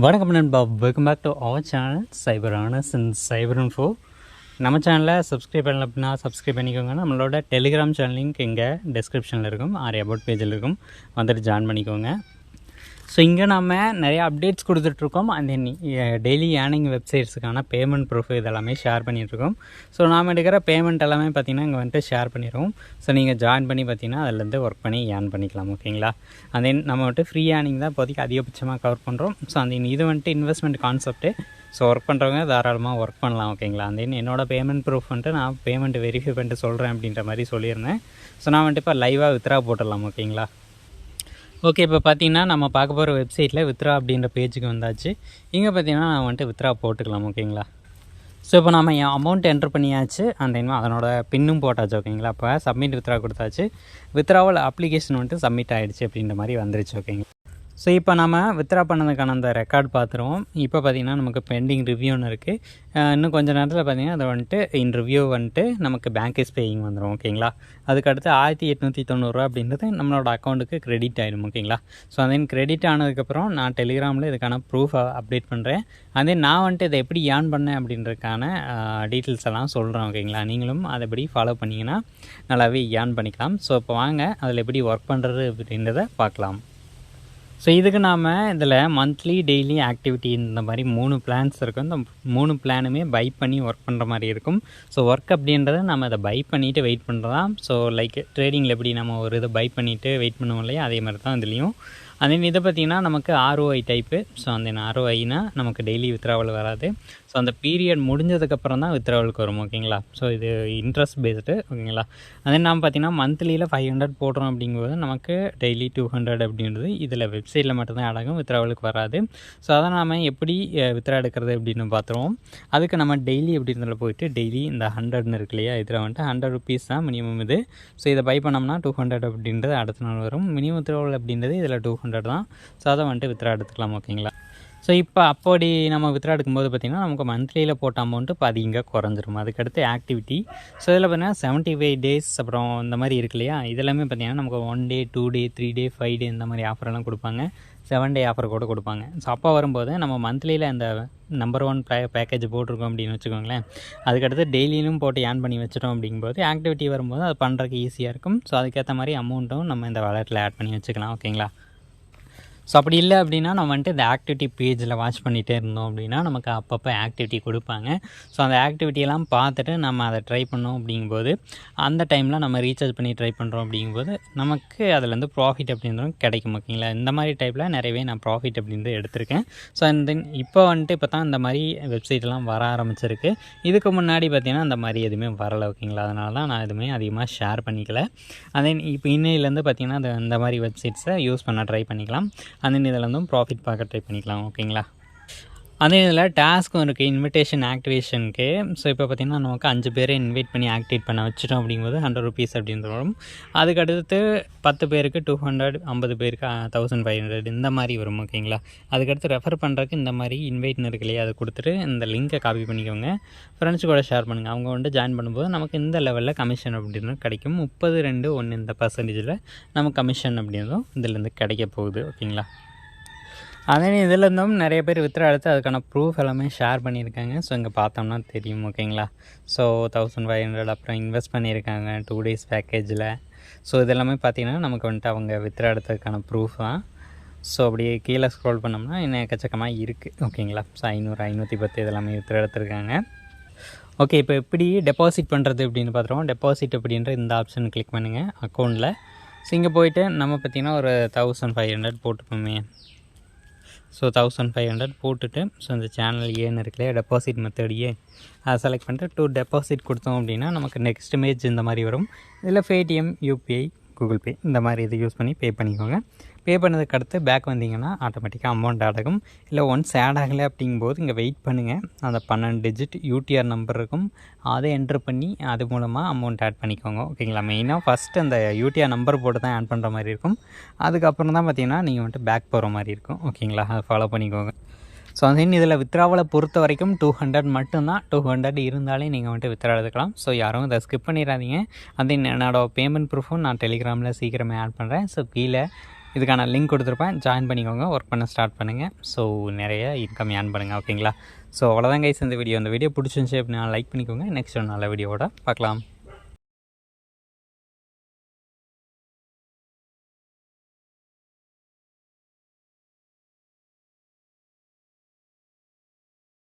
வணக்கம் நண்பா, welcome back to our channel Cyber Honours and Cyber Info. நம்ம சேனலில் சப்ஸ்கிரைப் பண்ணல அப்படின்னா சப்ஸ்கிரைப் பண்ணிக்கோங்க. நம்மளோட டெலிகிராம் சேனல் லிங்க் இங்கே டிஸ்கிரிப்ஷனில் இருக்கும், அபவுட் பேஜில் இருக்கும், வந்துட்டு ஜாயின் பண்ணிக்கோங்க. ஸோ இங்கே நம்ம நிறையா அப்டேட்ஸ் கொடுத்துட்ருக்கோம். அந்த டெய்லி ஏர்னிங் வெப்சைட்ஸுக்கான பேமெண்ட் ப்ரூஃப் இதெல்லாமே ஷேர் பண்ணிகிட்ருக்கோம். ஸோ நாம் எடுக்கிற பேமெண்ட் எல்லாமே பார்த்திங்கன்னா இங்கே வந்துட்டு ஷேர் பண்ணிடுவோம். ஸோ நீங்கள் ஜாயின் பண்ணி பார்த்திங்கன்னா அதிலேருந்து ஒர்க் பண்ணி ஏர்ன் பண்ணிக்கலாம். ஓகேங்களா? அந்த நம்ம வந்துட்டு ஃப்ரீ ஏர்னிங் தான் இப்போதைக்கு அதிகபட்சமாக கவர் பண்ணுறோம். ஸோ அந்த இது வந்துட்டு இன்வெஸ்ட்மெண்ட் கான்செப்ட்டு. ஸோ ஒர்க் பண்ணுறவங்க தாராளமாக ஒர்க் பண்ணலாம். ஓகேங்களா? அந்த என்னோடய பேமெண்ட் ப்ரூஃப் வந்துட்டு நான் பேமெண்ட் வெரிஃபை பண்ணிட்டு சொல்கிறேன் அப்படின்ற மாதிரி சொல்லியிருந்தேன். ஸோ நான் வந்துட்டு இப்போ லைவாக வித்ரா போட்டுடலாம். ஓகேங்களா? ஓகே, இப்போ பார்த்தீங்கன்னா நம்ம பார்க்க போகிற வெப்சைட்டில் வித்ரா அப்படின்ற பேஜுக்கு வந்தாச்சு. இங்கே பார்த்தீங்கன்னா நான் வந்துட்டு வித்ரா போட்டுக்கலாம். ஓகேங்களா? ஸோ இப்போ நம்ம என் அமௌண்ட் என்ட்ரு பண்ணியாச்சு, அந்த அதனோட பின்னும் போட்டாச்சு. ஓகேங்களா? இப்போ சப்மிட் வித்ரா கொடுத்தாச்சு. வித்ராவல் அப்ளிகேஷன் வந்துட்டு சப்மிட் ஆகிடுச்சு அப்படின்ற மாதிரி வந்துருச்சு. ஓகேங்களா? ஸோ இப்போ நம்ம வித்ரா பண்ணதுக்கான அந்த ரெக்கார்ட் பார்த்துருவோம். இப்போ பார்த்திங்கன்னா நமக்கு பெண்டிங் ரிவ்யூன்னு இருக்குது. இன்னும் கொஞ்சம் நேரத்தில் பார்த்திங்கன்னா அதை வந்துட்டு இன் ரிவ்யூ வந்துட்டு நமக்கு பேங்க் இஸ் பேயிங் வந்துடும். ஓகேங்களா? அதுக்கடுத்து 1890 அப்படின்றது நம்மளோட அக்கௌண்ட்டுக்கு கிரெடிட் ஆகிடும். ஓகேங்களா? ஸோ அதே கிரெடிட் ஆனதுக்கப்புறம் நான் டெலிகிராமில் இதுக்கான ப்ரூஃப் அப்டேட் பண்ணுறேன். அதே நான் வந்துட்டு இதை எப்படி ஏர்ன் பண்ணேன் அப்படின்றதுக்கான டீட்டெயில்ஸ் எல்லாம் சொல்கிறேன். ஓகேங்களா? நீங்களும் அதைப்படி ஃபாலோ பண்ணிங்கன்னா நல்லாவே ஏர்ன் பண்ணிக்கலாம். ஸோ இப்போ வாங்க அதில் எப்படி ஒர்க் பண்ணுறது அப்படின்றத பார்க்கலாம். ஸோ இதுக்கு நாம் இதில் மந்த்லி டெய்லி ஆக்டிவிட்டி இந்த மாதிரி 3 பிளான்ஸ் இருக்கும். இந்த 3 பிளானுமே பை பண்ணி ஒர்க் பண்ணுற மாதிரி இருக்கும். ஸோ ஒர்க் அப்படின்றத நம்ம அதை பை பண்ணிவிட்டு வெயிட் பண்ணுறதான். ஸோ லைக் ட்ரேடிங்கில் எப்படி நம்ம ஒரு இதை பை பண்ணிவிட்டு வெயிட் பண்ணுவோம் இல்லையா, அதே மாதிரி தான் இதுலேயும். அதே இதை பார்த்திங்கன்னா நமக்கு ROI டைப்பு. ஸோ அந்த ROIனா நமக்கு டெய்லி வித்ராவல் வராது. ஸோ அந்த பீரியட் முடிஞ்சதுக்கப்புறம் தான் வித்ராவலுக்கு வரும். ஓகேங்களா? ஸோ இது இன்ட்ரெஸ்ட் பேஸ்டு. ஓகேங்களா? அதே நாம் பார்த்திங்கன்னா மந்த்லியில் 500 போடுறோம் அப்படிங்கும்போது நமக்கு டெய்லி 200 அப்படின்றது இதில் வெப்சைட்டில் மட்டும்தான் அடங்கும், வித்ராவலுக்கு வராது. ஸோ அதை நாம் எப்படி வித்ரா எடுக்கிறது அப்படின்னு பார்த்துருவோம். அதுக்கு நம்ம டெய்லி அப்படின்றதில் போயிட்டு டெய்லி இந்த 100ன்னு இருக்கு இல்லையா, இதில் வந்துட்டு 100 ருபீஸ் தான் மினிமம் இது. ஸோ இதை பை பண்ணோம்னா 200 அப்படின்றது அடுத்த நாள் வரும். மினிமம் வித்ராவல் அப்படின்றது இதில் 200 தான். ஸோ அதை வந்துட்டு வித்ரா எடுத்துக்கலாம். ஓகேங்களா? ஸோ இப்போ அப்படி நம்ம வித்ரா எடுக்கும்போது பார்த்திங்கன்னா நமக்கு மந்த்லியில் போட்ட அமௌண்ட்டு பாதி இங்கே குறைஞ்சிரும். அதுக்கடுத்து ஆக்டிவிட்டி. ஸோ இதில் பார்த்திங்கன்னா 75 டேஸ் அப்புறம் இந்த மாதிரி இருக்கு இல்லையா, இதெல்லாமே பார்த்திங்கன்னா நமக்கு 1 டே 2 டே 3 டே 5 டே இந்த மாதிரி ஆஃபரெல்லாம் கொடுப்பாங்க. 7 டே ஆஃபர் கூட கொடுப்பாங்க. ஸோ அப்போ வரும்போது நம்ம மந்த்லியில் அந்த நம்பர் 1 பேக்கேஜ் போட்டிருக்கோம் அப்படின்னு வச்சுக்கோங்களேன். அதுக்கடுத்து டெய்லியிலும் போட்டு ஏர்ன் பண்ணி வச்சிட்டோம் அப்படிங்கும்போது ஆக்டிவிட்டி வரும்போது அது பண்ணுறதுக்கு ஈஸியாக இருக்கும். ஸோ அதுக்கேற்ற மாதிரி அமௌண்ட்டும் நம்ம இந்த வாலெட்டில் ஆட் பண்ணி வச்சுக்கலாம். ஓகேங்களா? ஸோ அப்படி இல்லை அப்படின்னா நம்ம வந்துட்டு இந்த ஆக்டிவிட்டி பேஜில் வாட்ச் பண்ணிகிட்டே இருந்தோம் அப்படின்னா நமக்கு அப்பப்போ ஆக்டிவிட்டி கொடுப்பாங்க. ஸோ அந்த ஆக்டிவிட்டியெல்லாம் பார்த்துட்டு நம்ம அதை ட்ரை பண்ணோம் அப்படிங்கும்போது அந்த டைமில் நம்ம ரீசார்ஜ் பண்ணி ட்ரை பண்ணுறோம் அப்படிங்கும்போது நமக்கு அதுலேருந்து ப்ராஃபிட் அப்படின்றதும் கிடைக்கும். ஓகேங்களா? இந்த மாதிரி டைப்பில் நிறையவே நான் ப்ராஃபிட் அப்படின்றது எடுத்திருக்கேன். ஸோ அந்த இப்போ வந்துட்டு இப்போ தான் இந்த மாதிரி வெப்சைட்டெல்லாம் வர ஆரம்பிச்சிருக்கு. இதுக்கு முன்னாடி பார்த்திங்கன்னா அந்த மாதிரி எதுவுமே வரலை. ஓகேங்களா? அதனால தான் நான் எதுவுமே அதிகமாக ஷேர் பண்ணிக்கல. அதே இப்போ இன்னையிலேருந்து பார்த்திங்கன்னா இந்த மாதிரி வெப்சைட்ஸை யூஸ் பண்ண ட்ரை பண்ணிக்கலாம். அந்த இதில் இருந்தும் ப்ராஃபிட் பார்க்க ட்ரை பண்ணிக்கலாம். ஓகேங்களா? அதே இதில் டாஸ்க்கும் இருக்குது, இன்விடேஷன் ஆக்டிவேஷனுக்கு. ஸோ இப்போ பார்த்திங்கன்னா நமக்கு 5 பேரை இன்வைட் பண்ணி ஆக்டிவேட் பண்ண வச்சிட்டோம் அப்படிங்கும்போது 100 ருபீஸ் அப்படின்ற வரும். அதுக்கடுத்து 10 பேருக்கு 200, 50 பேருக்கு 1500 இந்த மாதிரி வரும். ஓகேங்களா? அதுக்கடுத்து ரெஃபர் பண்ணுறதுக்கு இந்த மாதிரி இன்வைட்னு இருக்கு இல்லையா, அதை கொடுத்துட்டு இந்த லிங்க்கை காப்பி பண்ணிக்கோங்க, ஃப்ரெண்ட்ஸ் கூட ஷேர் பண்ணுங்கள். அவங்க வந்து ஜாயின் பண்ணும்போது நமக்கு இந்த லெவலில் கமிஷன் அப்படின்னு கிடைக்கும். 30-2-1 இந்த பர்சன்டேஜில் நமக்கு கமிஷன் அப்படின்றதும் இதுலேருந்து கிடைக்க போகுது. ஓகேங்களா? அதே இதில் இருந்தும் நிறைய பேர் வித்ரா எடுத்து அதுக்கான ப்ரூஃப் எல்லாமே ஷேர் பண்ணியிருக்காங்க. ஸோ இங்கே பார்த்தோம்னா தெரியும். ஓகேங்களா? ஸோ 1500 அப்புறம் இன்வெஸ்ட் பண்ணியிருக்காங்க 2 டேஸ் பேக்கேஜில். ஸோ இதெல்லாமே பார்த்திங்கன்னா நமக்கு வந்துட்டு அவங்க வித்ரா எடுத்ததுக்கான ப்ரூஃப் தான். ஸோ அப்படியே கீழே ஸ்க்ரோல் பண்ணோம்னா இன்னும் எக்கச்சக்கமாக இருக்குது. ஓகேங்களா? ஸோ 500, 510 இதெல்லாமே வித்ரா எடுத்திருக்காங்க. ஓகே, இப்போ எப்படி டெபாசிட் பண்ணுறது அப்படின்னு பார்த்துருவோம். டெபாசிட் அப்படின்ற இந்த ஆப்ஷன் கிளிக் பண்ணுங்கள் அக்கௌண்ட்டில். ஸோ இங்கே போய்ட்டு நம்ம பார்த்திங்கன்னா ஒரு 1500 போட்டுப்போமே. ஸோ 1500 போட்டுட்டு ஸோ இந்த சேனல் ஏன்னு இருக்குல்லையே, டெபாசிட் மெத்தட் அதை செலக்ட் பண்ணிட்டு டு டெபாசிட் கொடுத்தோம் அப்படின்னா நமக்கு நெக்ஸ்ட் இமேஜ் இந்த மாதிரி வரும். இதில் பேடிஎம், UPI, கூகுள் பே இந்த மாதிரி இது யூஸ் பண்ணி பே பண்ணிக்கோங்க. பே பண்ணதுக்கு அடுத்து பேக் வந்தீங்கன்னா ஆட்டோமேட்டிக்காக அமௌண்ட் ஆட் ஆகும். இல்லை ஒன்ஸ் ஆட் ஆகலை அப்படிங்கும்போது இங்கே வெயிட் பண்ணுங்கள். அந்த 12 டிஜிட் UTR நம்பர் இருக்கும், அதை என்ட்ரு பண்ணி அது மூலமாக அமௌண்ட் ஆட் பண்ணிக்கோங்க. ஓகேங்களா? மெயினாக ஃபஸ்ட்டு அந்த UTR நம்பர் போட்டு தான் ஆட் பண்ணுற மாதிரி இருக்கும். அதுக்கப்புறம் தான் பார்த்திங்கன்னா நீங்கள் வந்துட்டு பேக் போகிற மாதிரி இருக்கும். ஓகேங்களா? அதை ஃபாலோ பண்ணிக்கோங்க. ஸோ அதன் இதில் வித்ராவலை பொறுத்த வரைக்கும் 200 மட்டும்தான். 200 இருந்தாலே நீங்கள் வந்துட்டு வித்ரா எடுத்துக்கலாம். ஸோ யாரும் இதை ஸ்கிப் பண்ணிடாதீங்க. அது என்னோடய பேமெண்ட் ப்ரூஃபும் நான் டெலிகிராமில் சீக்கிரமே ஆட் பண்ணுறேன். ஸோ கீழே இதுக்கான லிங்க் கொடுத்துருப்பேன், ஜாயின் பண்ணிக்கோங்க, ஒர்க் பண்ண ஸ்டார்ட் பண்ணுங்கள். ஸோ நிறைய இன்கம் ஏர்ன் பண்ணுங்கள். ஓகேங்களா? ஸோ அவ்வளோதான் கைஸ் இந்த வீடியோ. இந்த வீடியோ பிடிச்சிருந்துச்சி அப்படின்னா லைக் பண்ணிக்கோங்க. நெக்ஸ்ட் ஒரு நல்ல வீடியோவோட பார்க்கலாம்.